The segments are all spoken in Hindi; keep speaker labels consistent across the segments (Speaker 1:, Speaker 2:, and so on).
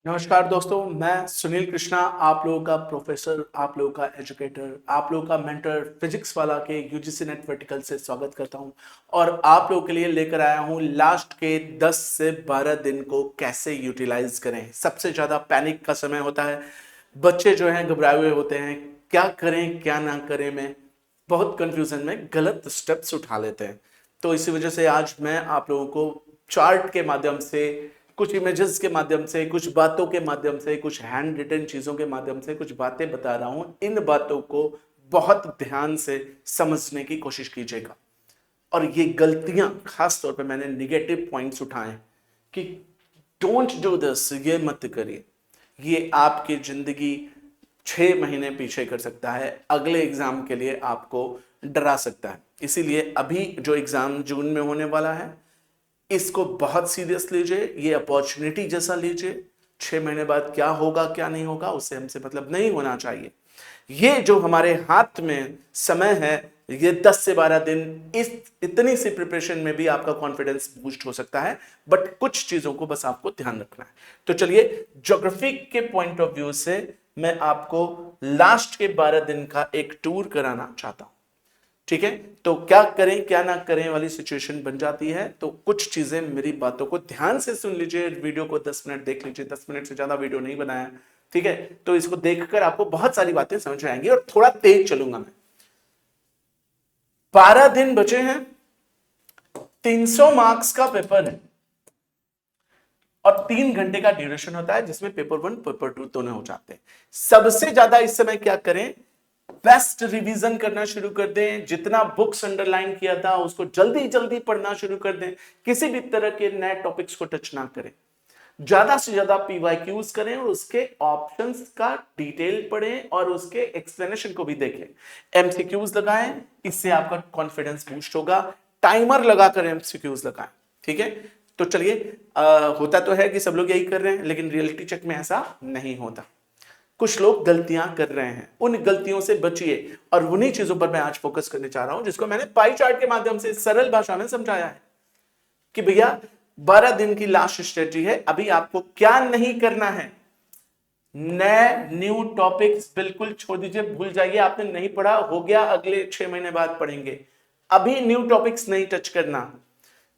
Speaker 1: नमस्कार दोस्तों, मैं सुनील कृष्णा, आप लोगों का प्रोफेसर, आप लोगों का एजुकेटर, आप लोगों का मेंटर फिजिक्स वाला के यूजीसी नेट वर्टिकल से स्वागत करता हूं। और आप लोगों के लिए लेकर आया हूं लास्ट के 10 से 12 दिन को कैसे यूटिलाइज करें। सबसे ज़्यादा पैनिक का समय होता है, बच्चे जो हैं घबराए हुए होते हैं, क्या करें क्या ना करें में बहुत कंफ्यूजन में गलत स्टेप्स उठा लेते हैं। तो इसी वजह से आज मैं आप लोगों को चार्ट के माध्यम से, कुछ इमेजेस के माध्यम से, कुछ बातों के माध्यम से, कुछ हैंड रिटन चीजों के माध्यम से कुछ बातें बता रहा हूं। इन बातों को बहुत ध्यान से समझने की कोशिश कीजिएगा। और ये गलतियां खास तौर पे मैंने निगेटिव पॉइंट्स उठाए कि डोंट डू दिस, ये मत करिए। ये आपकी जिंदगी 6 महीने पीछे कर सकता है, अगले एग्जाम के लिए आपको डरा सकता है। इसीलिए अभी जो एग्जाम जून में होने वाला है, इसको बहुत सीरियस लीजिए, ये अपॉर्चुनिटी जैसा लीजिए। 6 महीने बाद क्या होगा क्या नहीं होगा उससे हमसे मतलब नहीं होना चाहिए। ये जो हमारे हाथ में समय है, ये 10 से 12 दिन, इस इतनी सी प्रिपरेशन में भी आपका कॉन्फिडेंस बूस्ट हो सकता है। बट कुछ चीजों को बस आपको ध्यान रखना है। तो चलिए, ज्योग्राफी के पॉइंट ऑफ व्यू से मैं आपको लास्ट के 12 दिन का एक टूर कराना चाहता हूं। ठीक है, तो क्या करें क्या ना करें वाली सिचुएशन बन जाती है। तो कुछ चीजें, मेरी बातों को ध्यान से सुन लीजिए, वीडियो को 10 मिनट देख लीजिए। 10 मिनट से ज्यादा वीडियो नहीं बनाया, ठीक है। तो इसको देखकर आपको बहुत सारी बातें समझ में आएंगी और थोड़ा तेज चलूंगा मैं। 12 दिन बचे हैं, 300 मार्क्स का पेपर है और 3 घंटे का ड्यूरेशन होता है, जिसमें पेपर 1 पेपर 2 दोनों हो जाते हैं। सबसे ज्यादा इस समय क्या करें, बेस्ट रिवीजन करना शुरू कर दें। जितना बुक्स अंडरलाइन किया था उसको जल्दी जल्दी पढ़ना शुरू कर दें। किसी भी तरह के नए टॉपिक्स को टच ना करें। ज्यादा से ज्यादा पीवाईक्यूज करें और उसके ऑप्शंस का डिटेल पढ़ें और उसके एक्सप्लेनेशन को भी देखें। एमसीक्यूज लगाएं, इससे आपका कॉन्फिडेंस बूस्ट होगा। टाइमर लगाकर एमसीक्यूज लगाएं, ठीक है। तो चलिए, होता तो है कि सब लोग यही कर रहे हैं, लेकिन रियलिटी चेक में ऐसा नहीं होता। कुछ लोग गलतियां कर रहे हैं, उन गलतियों से बचिए। और उन्हीं चीजों पर मैं आज फोकस करने चाह रहा हूं, जिसको मैंने पाई चार्ट के माध्यम से सरल भाषा में समझाया है कि भैया 12 दिन की लास्ट स्ट्रेटजी है। अभी आपको क्या नहीं करना है, नए न्यू टॉपिक्स बिल्कुल छोड़ दीजिए, भूल जाइए। आपने नहीं पढ़ा, हो गया, अगले 6 महीने बाद पढ़ेंगे। अभी न्यू टॉपिक्स नहीं टच करना।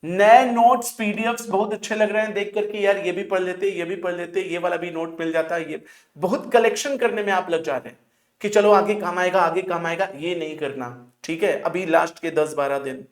Speaker 1: नए नोट्स पीडीएफ्स बहुत अच्छे लग रहे हैं देख करके, यार ये भी पढ़ लेते, ये भी पढ़ लेते, ये वाला भी नोट मिल जाता है। ये बहुत कलेक्शन करने में आप लग जा रहे हैं कि चलो आगे काम आएगा, आगे काम आएगा। ये नहीं करना, ठीक है। अभी लास्ट के 10-12 दिन,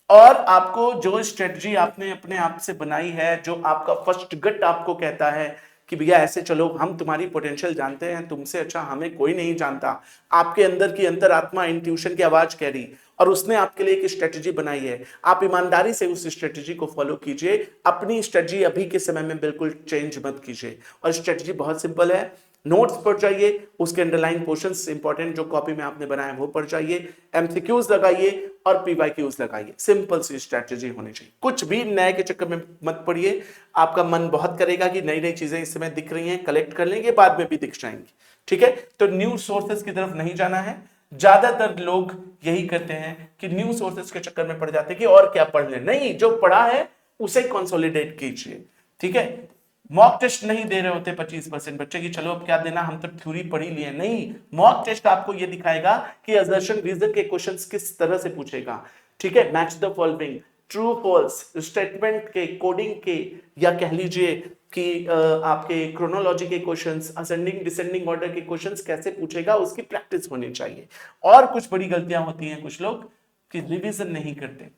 Speaker 1: और आपको जो स्ट्रेटजी आपने अपने आप से बनाई है, जो आपका फर्स्ट गट आपको कहता है कि भैया ऐसे चलो, हम तुम्हारी पोटेंशियल जानते हैं, तुमसे अच्छा हमें कोई नहीं जानता। आपके अंदर की अंतरात्मा, इंट्यूशन की आवाज कह रही, और उसने आपके लिए एक स्ट्रेटजी बनाई है। आप ईमानदारी से उस स्ट्रेटजी को फॉलो कीजिए। अपनी स्ट्रेटजी अभी के समय में बिल्कुल चेंज मत कीजिए। और स्ट्रेटजी बहुत सिंपल है। नोट्स पढ़ जाइए, उसके अंडरलाइन पोर्शंस इंपॉर्टेंट जो कॉपी में आपने बनाया वो पढ़ जाइए, एमसीक्यूज लगाइए और पीवाईक्यूज लगाइए। सिंपल सी स्ट्रेटजी होनी चाहिए। कुछ भी नए के चक्कर में मत पड़िए। आपका मन बहुत करेगा कि नई नई चीजें इस समय दिख रही हैं, कलेक्ट कर लेंगे, बाद में भी दिख जाएंगी, ठीक है। तो न्यू सोर्सेस की तरफ नहीं जाना है। ज्यादातर लोग यही करते हैं कि न्यू सोर्सेस के चक्कर में पड़ जाते हैं कि और क्या पढ़ लें। नहीं, जो पढ़ा है उसे कंसोलिडेट कीजिए, ठीक है। मॉक टेस्ट नहीं दे रहे होते 25% बच्चे की, चलो अब क्या देना, हम तो थ्योरी पढ़ ही लिए। नहीं, मॉक टेस्ट आपको यह दिखाएगा कि असर्शन रीजन के क्वेश्चंस किस तरह से पूछेगा, ठीक है। Match the following, true false statement के, कोडिंग के, या कह लीजिए कि आपके क्रोनोलॉजी के क्वेश्चंस, असेंडिंग डिसेंडिंग ऑर्डर के क्वेश्चंस कैसे पूछेगा, उसकी प्रैक्टिस होनी चाहिए। और कुछ बड़ी गलतियां होती हैं कुछ लोग कि रिवीजन नहीं करते,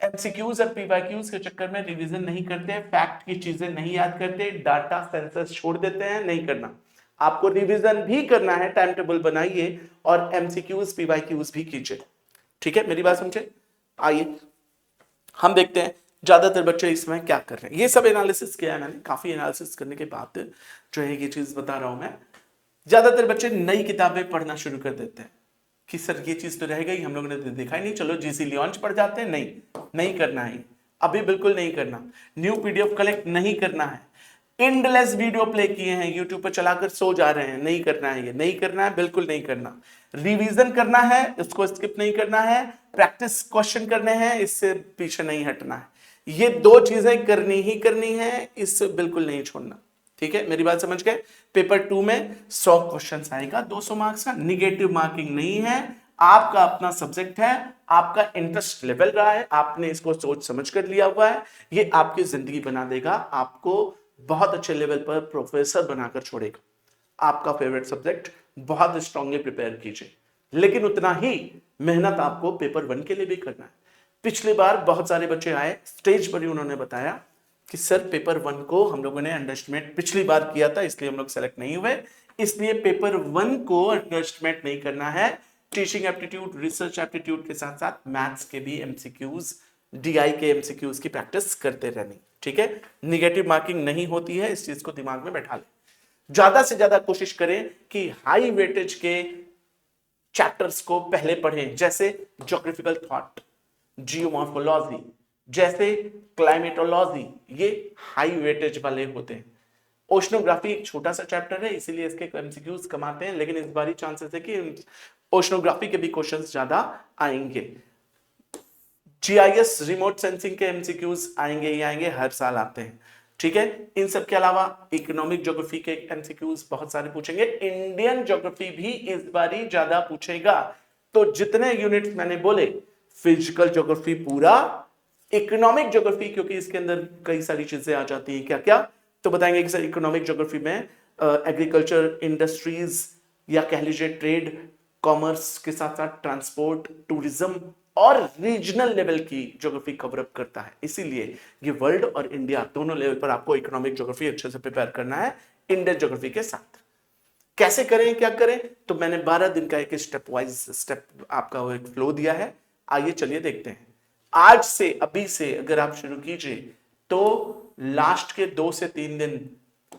Speaker 1: एमसीक्यूज और पीवाईक्यूज के चक्कर में रिवीजन नहीं करते, फैक्ट की चीजें नहीं याद करते, डाटा सेंसस छोड़ देते हैं। नहीं करना, आपको रिवीजन भी करना है। टाइम टेबल बनाइए और एमसीक्यूज पीवाईक्यूज भी कीजिए, ठीक है। मेरी बात समझे। आइए हम देखते हैं ज्यादातर बच्चे इसमें क्या कर रहे हैं। ये सब एनालिसिस किया है मैंने, काफी एनालिसिस करने के बाद जो है ये चीज बता रहा हूं मैं। ज्यादातर बच्चे नई किताबें पढ़ना शुरू कर देते हैं कि सर ये चीज तो रहेगा ही, हम लोगों ने तो देखा ही नहीं, चलो जीसी लियॉन्च पढ़ जाते हैं। नहीं, नहीं करना है, अभी बिल्कुल नहीं करना। न्यू पीडीएफ कलेक्ट नहीं करना है। इंडलेस वीडियो प्ले किए हैं, यूट्यूब पर चलाकर सो जा रहे हैं, नहीं करना है। ये नहीं करना है, बिल्कुल नहीं करना। रिवीजन करना है, इसको स्किप नहीं करना है। प्रैक्टिस क्वेश्चन करने हैं, इससे पीछे नहीं हटना है। ये दो चीजें करनी ही करनी है, इससे बिल्कुल नहीं छोड़ना, ठीक है, मेरी बात समझ गए। पेपर 2 में 100 क्वेश्चन आएगा, 200 मार्क्स का, निगेटिव मार्किंग नहीं है, आपका अपना सब्जेक्ट है, आपका इंटरेस्ट लेवल रहा है, आपने इसको सोच समझ कर लिया हुआ है, ये आपकी जिंदगी बना देगा, आपको बहुत अच्छे लेवल पर प्रोफेसर बनाकर छोड़ेगा। आपका फेवरेट सब्जेक्ट बहुत स्ट्रांगली प्रिपेयर कीजिए, लेकिन उतना ही मेहनत आपको पेपर 1 के लिए भी करना है। पिछली बार बहुत सारे बच्चे आए, स्टेज पर ही उन्होंने बताया कि सर पेपर 1 को हम लोगों ने अंडरएस्टिमेट पिछली बार किया था, इसलिए हम लोग सेलेक्ट नहीं हुए, इसलिए पेपर 1 को अंडरएस्टिमेट नहीं करना है। टीचिंग एप्टीट्यूड, रिसर्च एप्टीट्यूड के साथ साथ मैथ्स के भी एमसीक्यूज, डीआई के एमसीक्यूज की प्रैक्टिस करते रहनी, ठीक है। निगेटिव मार्किंग नहीं होती है, इस चीज को दिमाग में बैठा ले। ज्यादा से ज्यादा कोशिश करें कि हाई वेटेज के चैप्टर्स को पहले पढ़ें, जैसे ज्योग्राफिकल थॉट, जियोमॉर्फोलॉजी, जैसे क्लाइमेटोलॉजी, ये हाई वेटेज वाले होते हैं। ओशनोग्राफी एक छोटा सा चैप्टर है, इसीलिए इसके एमसीक्यूज कम आते हैं, लेकिन इस बार चांसेस है कि ओशनोग्राफी के भी क्वेश्चंस ज्यादा आएंगे। जीआईएस, रिमोट सेंसिंग के एमसीक्यूज आएंगे ही आएंगे, हर साल आते हैं, ठीक है। इन सब के अलावा इकोनॉमिक ज्योग्राफी के एमसीक्यूज बहुत सारे पूछेंगे, इंडियन ज्योग्राफी भी इस बार ही ज्यादा पूछेगा। तो जितने यूनिट्स मैंने बोले, फिजिकल ज्योग्राफी पूरा, इकोनॉमिक ज्योग्राफी क्योंकि इसके अंदर कई सारी चीजें आ जाती हैं, क्या क्या तो बताएंगे कि सर इकोनॉमिक ज्योग्राफी में एग्रीकल्चर, इंडस्ट्रीज, या कह लीजिए ट्रेड, कॉमर्स के साथ साथ ट्रांसपोर्ट, टूरिज्म और रीजनल लेवल की ज्योग्राफी कवर अप करता है। इसीलिए ये वर्ल्ड और इंडिया दोनों लेवल पर आपको इकोनॉमिक ज्योग्राफी अच्छे से प्रिपेयर करना है इंडियन ज्योग्राफी के साथ। कैसे करें, क्या करें, तो मैंने 12 दिन का एक स्टेप वाइज स्टेप आपका वो एक फ्लो दिया है, आइए चलिए देखते हैं। आज से, अभी से अगर आप शुरू कीजिए तो लास्ट के 2 से 3 दिन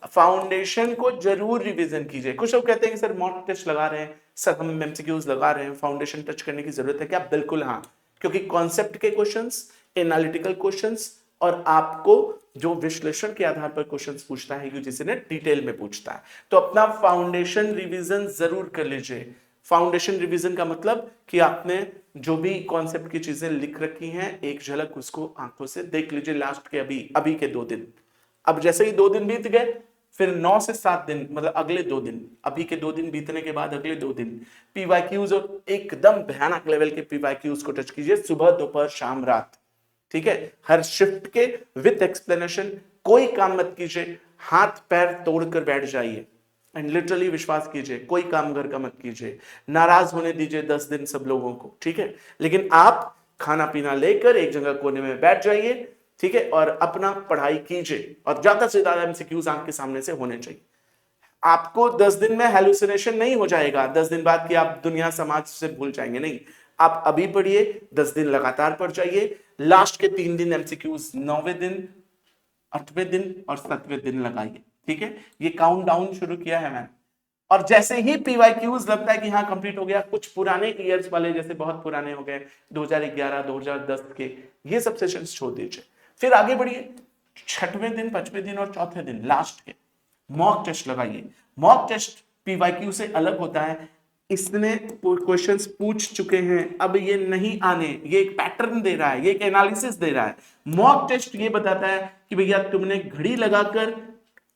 Speaker 1: फाउंडेशन को जरूर रिवीजन कीजिए। कुछ लोग कहते हैं कि सर मॉक टेस्ट लगा रहे हैं, सर हम एमसीक्यूज लगा रहे हैं, फाउंडेशन टच करने की जरूरत है क्या? बिल्कुल हाँ, क्योंकि कॉन्सेप्ट के क्वेश्चंस, एनालिटिकल क्वेश्चंस, और आपको जो विश्लेषण के आधार पर क्वेश्चंस पूछता है यूजीसी ने, डिटेल में पूछता है, तो अपना फाउंडेशन रिवीजन जरूर कर लीजिए। फाउंडेशन रिवीजन का मतलब कि आपने जो भी कॉन्सेप्ट की चीजें लिख रखी हैं, एक झलक उसको आंखों से देख लीजिए लास्ट के अभी के 2 दिन। अब जैसे ही 2 दिन बीत गए, फिर 9 से 7 दिन, मतलब अगले 2 दिन, अभी के 2 दिन बीतने के बाद अगले 2 दिन पीवाईक्यूज और एकदम भयानक लेवल के पीवाईक्यूज को टच कीजिए, सुबह, दोपहर, शाम, रात, ठीक है। हर शिफ्ट के विथ एक्सप्लेनेशन, कोई काम मत कीजिए, हाथ पैर तोड़कर बैठ जाइए एंड लिटरली विश्वास कीजिए, कोई काम घर का मत कीजिए, नाराज होने दीजिए 10 दिन सब लोगों को, ठीक है। लेकिन आप खाना पीना लेकर एक जगह कोने में बैठ जाइए, ठीक है, और अपना पढ़ाई कीजिए, और ज्यादा से ज्यादा एमसीक्यूज आंख के सामने से होने चाहिए। आपको 10 दिन में हेलुसिनेशन नहीं हो जाएगा 10 दिन बाद कि आप दुनिया समाज से भूल जाएंगे, नहीं, आप अभी पढ़िए, 10 दिन लगातार पढ़ जाइए, लास्ट के 3 दिन एमसीक्यूज 9वें दिन, 8वें दिन और 7वें दिन लगाइए, ठीक है। ये काउंट डाउन शुरू किया है मैंने, और जैसे ही पीवाईक्यूज लगता है कि हाँ कंप्लीट हो गया, कुछ पुराने ईयर्स वाले जैसे बहुत पुराने हो गए 2011, 2010 के, ये सब सेशंस छोड़ दीजिए, फिर आगे बढ़िए। 6वें दिन, 5वें दिन और 4थे दिन लास्ट के मॉक टेस्ट लगाइए। मॉक टेस्ट पीवाईक्यू से अलग होता है, इसने क्वेश्चंस पूछ चुके हैं, अब ये नहीं आने, ये एक पैटर्न दे रहा है, ये एक एनालिसिस दे रहा है। मॉक टेस्ट ये बताता है कि भैया तुमने घड़ी लगाकर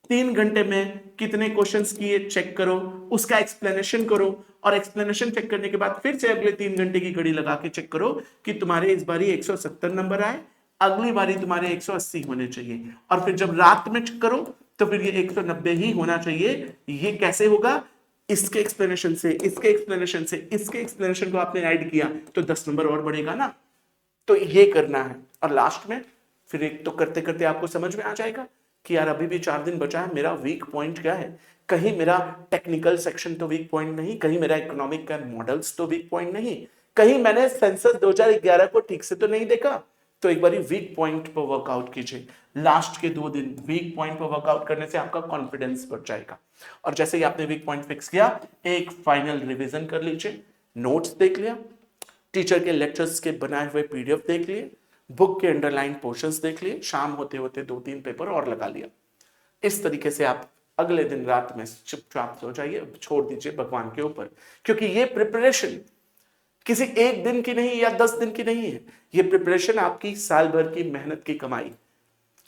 Speaker 1: 3 घंटे में कितने क्वेश्चंस किए चेक करो, उसका एक्सप्लेनेशन करो, और एक्सप्लेनेशन चेक करने के बाद फिर से अगले 3 घंटे की घड़ी लगा के चेक करो कि तुम्हारे इस बारी 170 नंबर आए, अगली बारी तुम्हारे 180 होने चाहिए, और फिर जब रात में चेक करो तो फिर ये 190 ही होना चाहिए। ये कैसे होगा? इसके एक्सप्लेनेशन से, इसके एक्सप्लेनेशन से, इसके एक्सप्लेनेशन को आपने ऐड किया तो 10 नंबर और बढ़ेगा ना। तो ये करना है, और लास्ट में फिर एक तो करते करते आपको समझ में आ जाएगा कि यार अभी भी 4 दिन बचा है, मेरा वीक पॉइंट क्या है, कहीं मेरा टेक्निकल सेक्शन तो वीक पॉइंट नहीं, कहीं मेरा इकोनॉमिक का मॉडल्स तो वीक पॉइंट नहीं, कहीं मैंने सेंसस 2011 को ठीक से तो नहीं देखा। तो एक बार वीक पॉइंट पर वर्कआउट कीजिए, लास्ट के 2 दिन वीक पॉइंट पर वर्कआउट करने से आपका कॉन्फिडेंस बढ़ जाएगा। और जैसे ही आपने वीक पॉइंट फिक्स किया, एक फाइनल रिवीजन कर लीजिए, नोट्स देख लिया, टीचर के लेक्चर्स के बनाए हुए पीडीएफ देख लिए, बुक के अंडरलाइन पोर्शंस देख लिए, शाम होते होते 2-3 पेपर और लगा लिया। इस तरीके से आप अगले दिन रात में चुपचाप सो जाइए, छोड़ दीजिए भगवान के ऊपर, क्योंकि ये प्रिपरेशन किसी एक दिन की नहीं या 10 दिन की नहीं है, ये प्रिपरेशन आपकी साल भर की मेहनत की कमाई।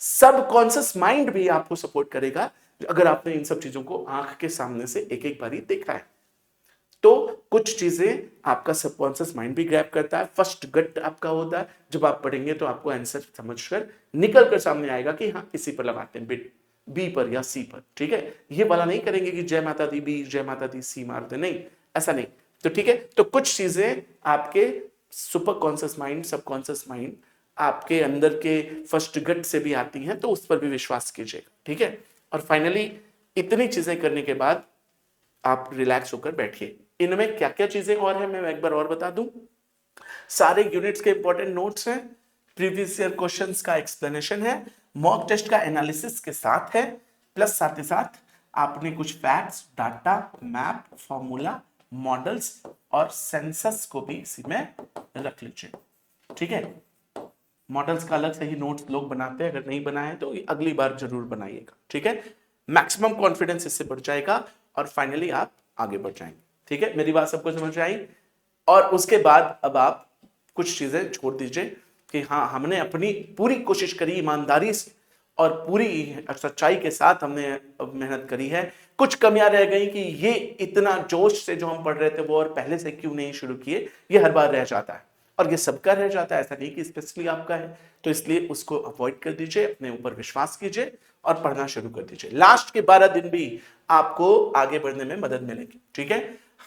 Speaker 1: सब कॉन्शियस माइंड भी आपको सपोर्ट करेगा, अगर आपने इन सब चीजों को आंख के सामने से एक एक बारी देखा है तो कुछ चीजें आपका सबकॉन्शियस माइंड भी ग्रैब करता है, फर्स्ट गट आपका होता है, जब आप पढ़ेंगे तो आपको आंसर समझकर निकल कर सामने आएगा कि हाँ इसी पर लगाते हैं, बिट बी पर या सी पर। ठीक है, ये वाला नहीं करेंगे कि जय माता दी बी, जय माता दी सी मारते, नहीं, ऐसा नहीं। तो ठीक है, तो कुछ चीजें आपके super conscious mind, subconscious mind, आपके अंदर के फर्स्ट गट से भी आती हैं, तो उस पर भी विश्वास कीजिएगा। ठीक है, और फाइनली इतनी चीजें करने के बाद आप रिलैक्स होकर बैठिए। इनमें क्या क्या चीजें और हैं मैं एक बार और बता दूं। सारे यूनिट्स के इंपॉर्टेंट नोट्स हैं, प्रीवियस ईयर क्वेश्चंस का एक्सप्लेनेशन है, मॉक टेस्ट का एनालिसिस के साथ है, प्लस साथ ही साथ आपने कुछ facts, data, map, formula, models और सेंसस को भी इसी में रख लीजिए। ठीक है, मॉडल्स का अलग से ही नोट्स लोग बनाते हैं, अगर नहीं बनाए तो अगली बार जरूर बनाइएगा। ठीक है, मैक्सिमम कॉन्फिडेंस इससे बढ़ जाएगा और फाइनली आप आगे बढ़ जाएंगे। ठीक है, मेरी बात सबको समझ आई। और उसके बाद अब आप कुछ चीजें छोड़ दीजिए कि हाँ हमने अपनी पूरी कोशिश करी ईमानदारी से और पूरी सच्चाई के साथ हमने मेहनत करी है। कुछ कमियां रह गई कि ये इतना जोश से जो हम पढ़ रहे थे वो और पहले से क्यों नहीं शुरू किए, ये हर बार रह जाता है और ये सबका रह जाता है, ऐसा नहीं कि स्पेशली आपका है। तो इसलिए उसको अवॉइड कर दीजिए, अपने ऊपर विश्वास कीजिए और पढ़ना शुरू कर दीजिए। लास्ट के 12 दिन भी आपको आगे बढ़ने में मदद मिलेगी। ठीक है,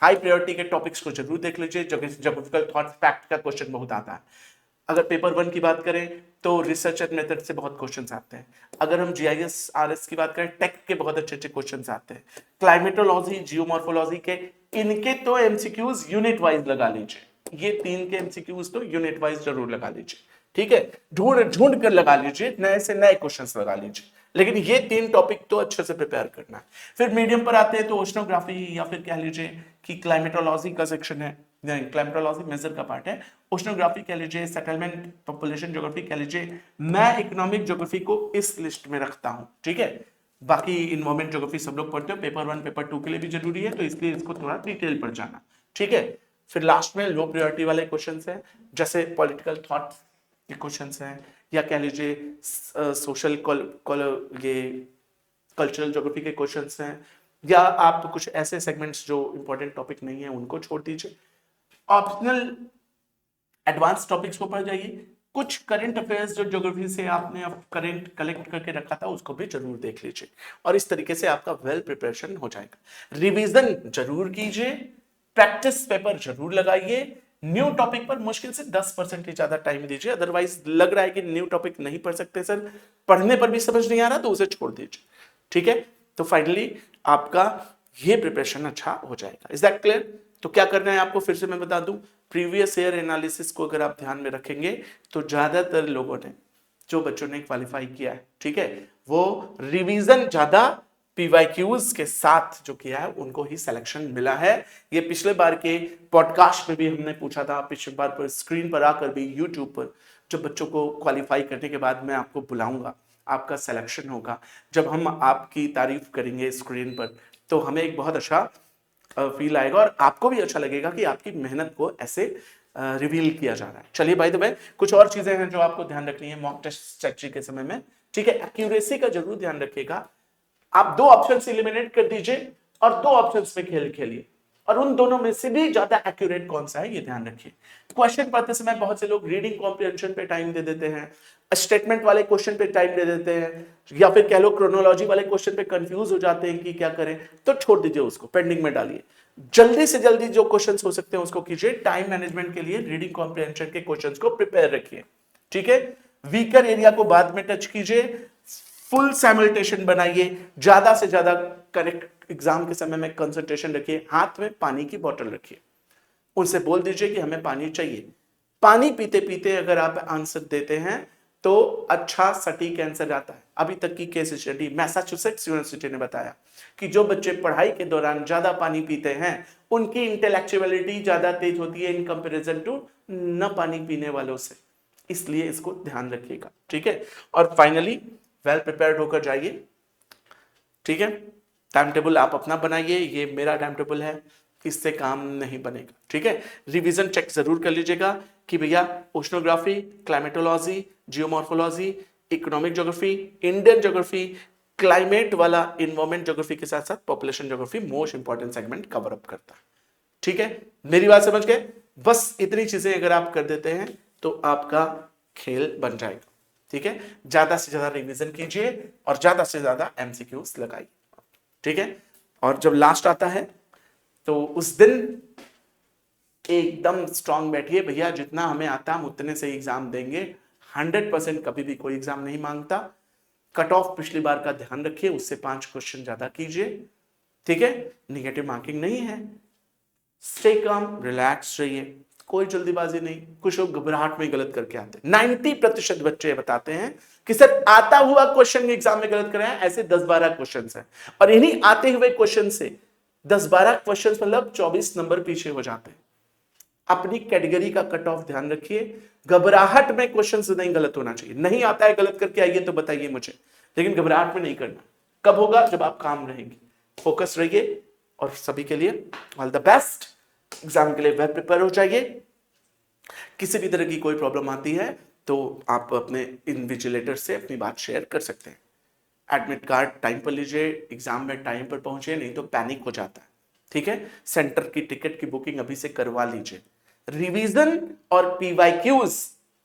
Speaker 1: हाई प्रायोरिटी के टॉपिक्स को जरूर देख लीजिए। ज्योग्राफिकल थॉट फैक्ट का क्वेश्चन बहुत आता है। अगर पेपर 1 की बात करें तो रिसर्च एंड मेथड से बहुत क्वेश्चंस आते हैं। अगर हम जीआईएस आरएस की बात करें, टेक के बहुत अच्छे अच्छे क्वेश्चंस आते हैं। क्लाइमेटोलॉजी, जियोमॉर्फोलॉजी के, इनके तो एमसीक्यूज यूनिट वाइज लगा लीजिए। ये 3 के एमसीक्यूज तो यूनिट वाइज जरूर लगा लीजिए। ठीक है, ढूंढ ढूंढ कर लगा लीजिए, नए से नए क्वेश्चंस लगा लीजिए, लेकिन ये 3 टॉपिक तो अच्छे से प्रिपेयर करना है। फिर मीडियम पर आते हैं तो ओशनोग्राफी या फिर कह लीजिए कि क्लाइमेटोलॉजी का सेक्शन है, क्लाइमेटोलॉजी मेजर का पार्ट है। ओशनोग्राफी कह लीजिए, सेटलमेंट पॉपुलेशन ज्योग्राफी कह लीजिए। मैं इकोनॉमिक ज्योग्राफी को इस लिस्ट में रखता हूं। ठीक है, बाकी इन्वायरमेंट ज्योग्राफी सब लोग पढ़ते हो, पेपर 1 पेपर 2 के लिए भी जरूरी है, तो इसलिए इसको थोड़ा डिटेल पर जाना। ठीक है, फिर लास्ट में लो प्रायोरिटी वाले क्वेश्चंस हैं, जैसे पॉलिटिकल थॉट के क्वेश्चंस हैं, या कह लीजिए सोशल ये कल्चरल ज्योग्राफी के क्वेश्चंस हैं, या आप कुछ ऐसे सेगमेंट्स जो इंपॉर्टेंट टॉपिक नहीं है उनको छोड़ दीजिए। ऑप्शनल एडवांस टॉपिक्स को पढ़ जाइए। कुछ करंट अफेयर्स जो ज्योग्राफी से आपने अब करंट कलेक्ट करके रखा था उसको भी जरूर देख लीजिए, और इस तरीके से आपका वेल प्रिपरेशन हो जाएगा। रिवीजन जरूर कीजिए, प्रैक्टिस पेपर जरूर लगाइए। न्यू टॉपिक पर मुश्किल से 10% ही ज्यादा टाइम दीजिए, अदरवाइज लग रहा है कि न्यू टॉपिक नहीं पढ़ सकते सर, पढ़ने पर भी समझ नहीं आ रहा, तो उसे छोड़ दीजिए। ठीक है, तो फाइनली आपका ये प्रिपरेशन अच्छा हो जाएगा। Is that clear? तो क्या करना है आपको, फिर से मैं बता दूं, प्रीवियस ईयर एनालिसिस को अगर आप ध्यान में रखेंगे तो ज्यादातर लोगों ने, जो बच्चों ने क्वालिफाई किया है, ठीक है, वो रिवीजन ज्यादा पीवाईक्यूज के साथ जो किया है उनको ही सिलेक्शन मिला है। ये पिछले बार के पॉडकास्ट में भी हमने पूछा था, पिछले बार पर स्क्रीन पर आकर भी यूट्यूब पर, जब बच्चों को क्वालिफाई करने के बाद मैं आपको बुलाऊंगा, आपका सिलेक्शन होगा, जब हम आपकी तारीफ करेंगे स्क्रीन पर, तो हमें एक बहुत अच्छा फील आएगा और आपको भी अच्छा लगेगा कि आपकी मेहनत को ऐसे रिवील किया जा रहा है। चलिए भाई, तो भाई कुछ और चीजें हैं जो आपको ध्यान रखनी है मॉक टेस्ट स्ट्रेटजी के समय में। ठीक है, एक्यूरेसी का जरूर ध्यान रखिएगा। आप 2 ऑप्शंस एलिमिनेट कर दीजिए और 2 ऑप्शंस में खेल खेलिए, और उन दोनों में से भी ज्यादा एक्यूरेट कौन सा है ये ध्यान रखिए। क्वेश्चन पढ़ते समय बहुत से लोग रीडिंग कॉम्प्रिहेंशन पे टाइम दे देते हैं, स्टेटमेंट वाले क्वेश्चन पे टाइम दे देते हैं, या फिर कह लो क्रोनोलॉजी वाले क्वेश्चन पे कंफ्यूज हो जाते हैं कि क्या करें, तो छोड़ दीजिए, उसको पेंडिंग में डालिए। जल्दी से जल्दी जो क्वेश्चंस हो सकते हैं उसको कीजिए। टाइम मैनेजमेंट के लिए रीडिंग कॉम्प्रिहेंशन के क्वेश्चंस को प्रिपेयर रखिए। ठीक है, वीकर एरिया को बाद में टच कीजिए, फुल सैमल्टेशन बनाइए, ज्यादा से ज्यादा करेक्ट एग्जाम के समय में कंसंट्रेशन रखिए। हाथ में पानी की बोतल रखिए, उनसे बोल दीजिए कि हमें पानी चाहिए। पानी पीते पीते अगर आप आंसर देते हैं तो अच्छा सटीक आंसर आता है। अभी तक की केस स्टडी मैसाचुसेट्स यूनिवर्सिटी ने बताया कि जो बच्चे पढ़ाई के दौरान ज्यादा पानी पीते हैं उनकी इंटेलेक्चुअलिटी ज्यादा तेज होती है इन कंपैरिजन टू न पानी पीने वालों से। इसलिए इसको ध्यान रखिएगा। ठीक है, और फाइनली वेल प्रिपेयर्ड होकर जाइए। ठीक है, टाइम टेबल आप अपना बनाइए, ये मेरा टाइम टेबल है, इससे काम नहीं बनेगा। ठीक है, रिवीजन चेक जरूर कर लीजिएगा कि भैया oceanography, climatology, geomorphology, economic geography, Indian geography, climate वाला इन्वायरमेंट ज्योग्राफी के साथ साथ population geography most important segment cover up करता है। ठीक है, मेरी बात समझ गए? बस इतनी चीजें अगर आप कर देते हैं तो आपका खेल बन जाएगा। ठीक है, ज्यादा से ज्यादा रिवीजन कीजिए और ज्यादा से ज्यादा एमसीक्यूज लगाइए। ठीक है, और जब लास्ट आता है तो उस दिन एकदम स्ट्रांग बैठिए, भैया जितना हमें आता हम उतने से एग्जाम देंगे। 100% कभी भी कोई एग्जाम नहीं मांगता। कट ऑफ पिछली बार का ध्यान रखिए, उससे 5 क्वेश्चन ज्यादा कीजिए। ठीक है, नेगेटिव मार्किंग नहीं है। स्टे काम, रिलैक्स रहिए, कोई जल्दीबाजी नहीं। कुछ लोग घबराहट में गलत करके आते हैं। 90% बच्चे बताते हैं कि सर आता हुआ क्वेश्चन एग्जाम में गलत कराया। ऐसे 10-12 क्वेश्चन हैं और इन्हीं आते हुए क्वेश्चन से 10-12 क्वेश्चन मतलब 24 नंबर पीछे हो जाते हैं। अपनी कैटेगरी का कट ऑफ ध्यान रखिए। घबराहट में क्वेश्चन नहीं गलत होना चाहिए। नहीं आता है गलत करके आइए तो बताइए मुझे, लेकिन घबराहट में नहीं करना। कब होगा? जब आप काम रहेंगे। फोकस रहिए और सभी के लिए ऑल द बेस्ट। एग्जाम के लिए वेल प्रिपेयर हो जाइए। किसी भी तरह की कोई प्रॉब्लम आती है तो आप अपने इन्विजिलेटर से अपनी बात शेयर कर सकते हैं। एडमिट कार्ड टाइम पर लीजिए, एग्जाम में टाइम पर पहुंचे, नहीं तो पैनिक हो जाता है। ठीक है, सेंटर की टिकट की बुकिंग अभी से करवा लीजिए। रिवीजन और पीवाईक्यूज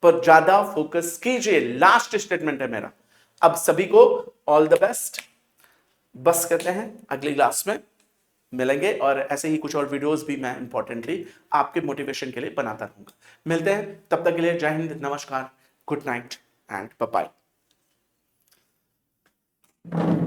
Speaker 1: पर ज्यादा फोकस कीजिए। लास्ट स्टेटमेंट है मेरा। अब सभी को ऑल द बेस्ट। बस करते हैं, अगली क्लास में मिलेंगे और ऐसे ही कुछ और वीडियोस भी मैं इंपॉर्टेंटली आपके मोटिवेशन के लिए बनाता रहूंगा। मिलते हैं, तब तक के लिए जय हिंद, नमस्कार, good night and bye bye.